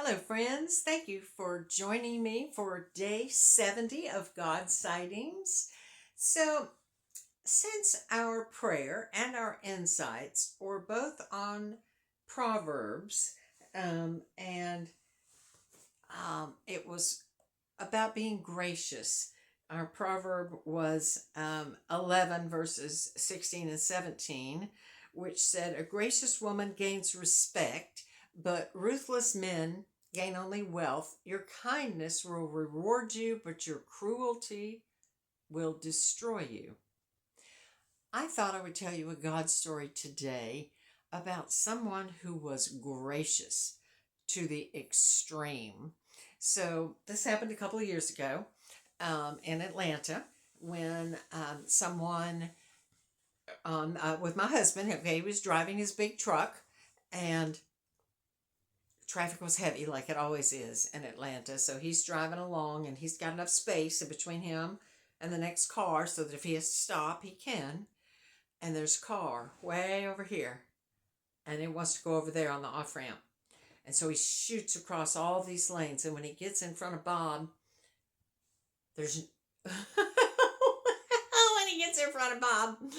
Hello, friends. Thank you for joining me for day 70 of God's Sightings. So, since our prayer and our insights were both on Proverbs, and it was about being gracious, our proverb was 11 verses 16 and 17, which said, "A gracious woman gains respect, but ruthless men gain only wealth. Your kindness will reward you, but your cruelty will destroy you." I thought I would tell you a God story today about someone who was gracious to the extreme. So, this happened a couple of years ago in Atlanta when someone with my husband, okay, he was driving his big truck and traffic was heavy like it always is in Atlanta. So he's driving along and he's got enough space in between him and the next car so that if he has to stop, he can. And there's a car way over here and it wants to go over there on the off ramp. And so he shoots across all these lanes. And when he gets in front of Bob, there's when he gets in front of Bob,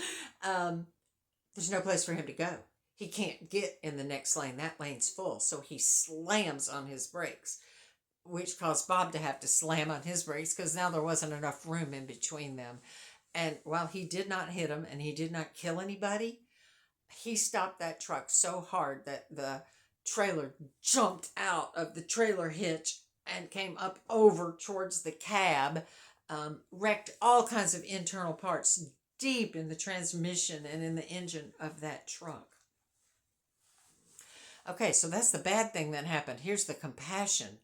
there's no place for him to go. He can't get in the next lane. That lane's full. So he slams on his brakes, which caused Bob to have to slam on his brakes because now there wasn't enough room in between them. And while he did not hit him and he did not kill anybody, he stopped that truck so hard that the trailer jumped out of the trailer hitch and came up over towards the cab, wrecked all kinds of internal parts deep in the transmission and in the engine of that truck. Okay, so that's the bad thing that happened. Here's the compassion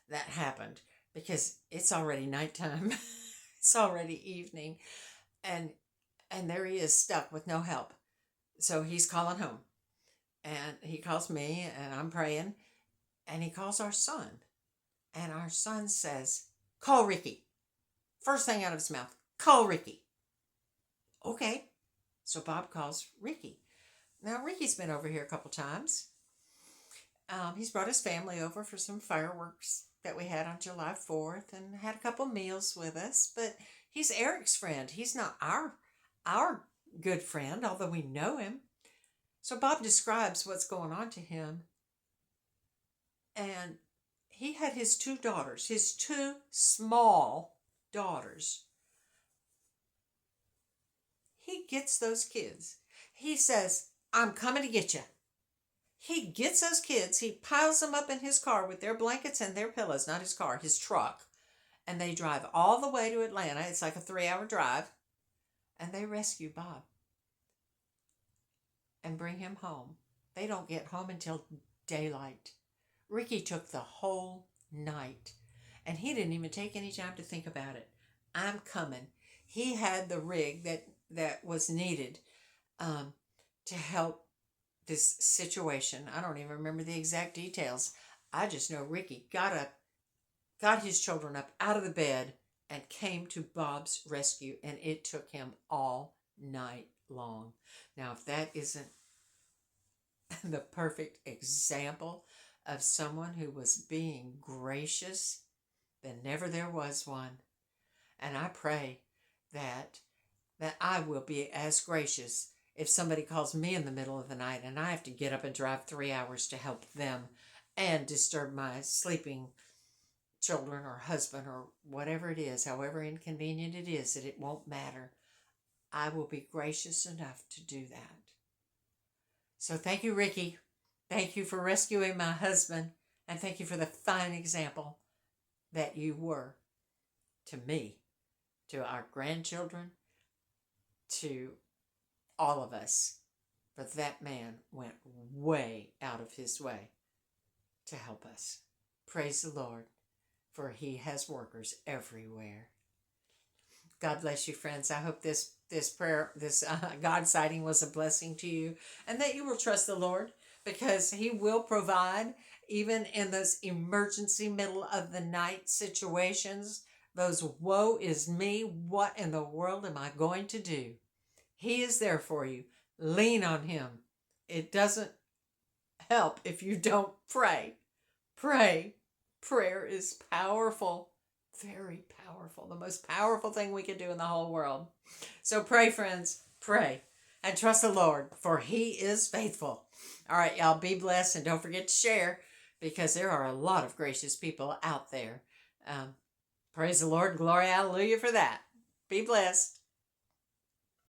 that happened because it's already nighttime. It's already evening. And there he is stuck with no help. So he's calling home. And he calls me and I'm praying. And he calls our son. And our son says, "Call Ricky." First thing out of his mouth, "Call Ricky." Okay. So Bob calls Ricky. Now Ricky's been over here a couple times. He's brought his family over for some fireworks that we had on July 4th and had a couple meals with us. But he's Eric's friend. He's not our good friend, although we know him. So Bob describes what's going on to him. And he had his two daughters, his two small daughters. He gets those kids. He says, "I'm coming to get you." He gets those kids, he piles them up in his car with their blankets and their pillows, not his car, his truck. And they drive all the way to Atlanta. It's like a 3-hour drive. And they rescue Bob and bring him home. They don't get home until daylight. Ricky took the whole night. And he didn't even take any time to think about it. I'm coming. He had the rig that was needed to help this situation. I don't even remember the exact details. I just know Ricky got up, got his children up out of the bed, and came to Bob's rescue, and it took him all night long. Now, if that isn't the perfect example of someone who was being gracious, then never there was one. And I pray that I will be as gracious if somebody calls me in the middle of the night and I have to get up and drive 3 hours to help them and disturb my sleeping children or husband or whatever it is, however inconvenient it is, that it won't matter. I will be gracious enough to do that. So thank you, Ricky. Thank you for rescuing my husband. And thank you for the fine example that you were to me, to our grandchildren, to all of us. But that man went way out of his way to help us. Praise the Lord, for he has workers everywhere. God bless you, friends. I hope this prayer, this God sighting was a blessing to you, and that you will trust the Lord because he will provide even in those emergency middle of the night situations, those woe is me, what in the world am I going to do? He is there for you. Lean on him. It doesn't help if you don't pray. Pray. Prayer is powerful, very powerful, the most powerful thing we can do in the whole world. So pray, friends, pray and trust the Lord, for He is faithful. All right, y'all, be blessed and don't forget to share because there are a lot of gracious people out there. Praise the Lord and glory, hallelujah for that. Be blessed.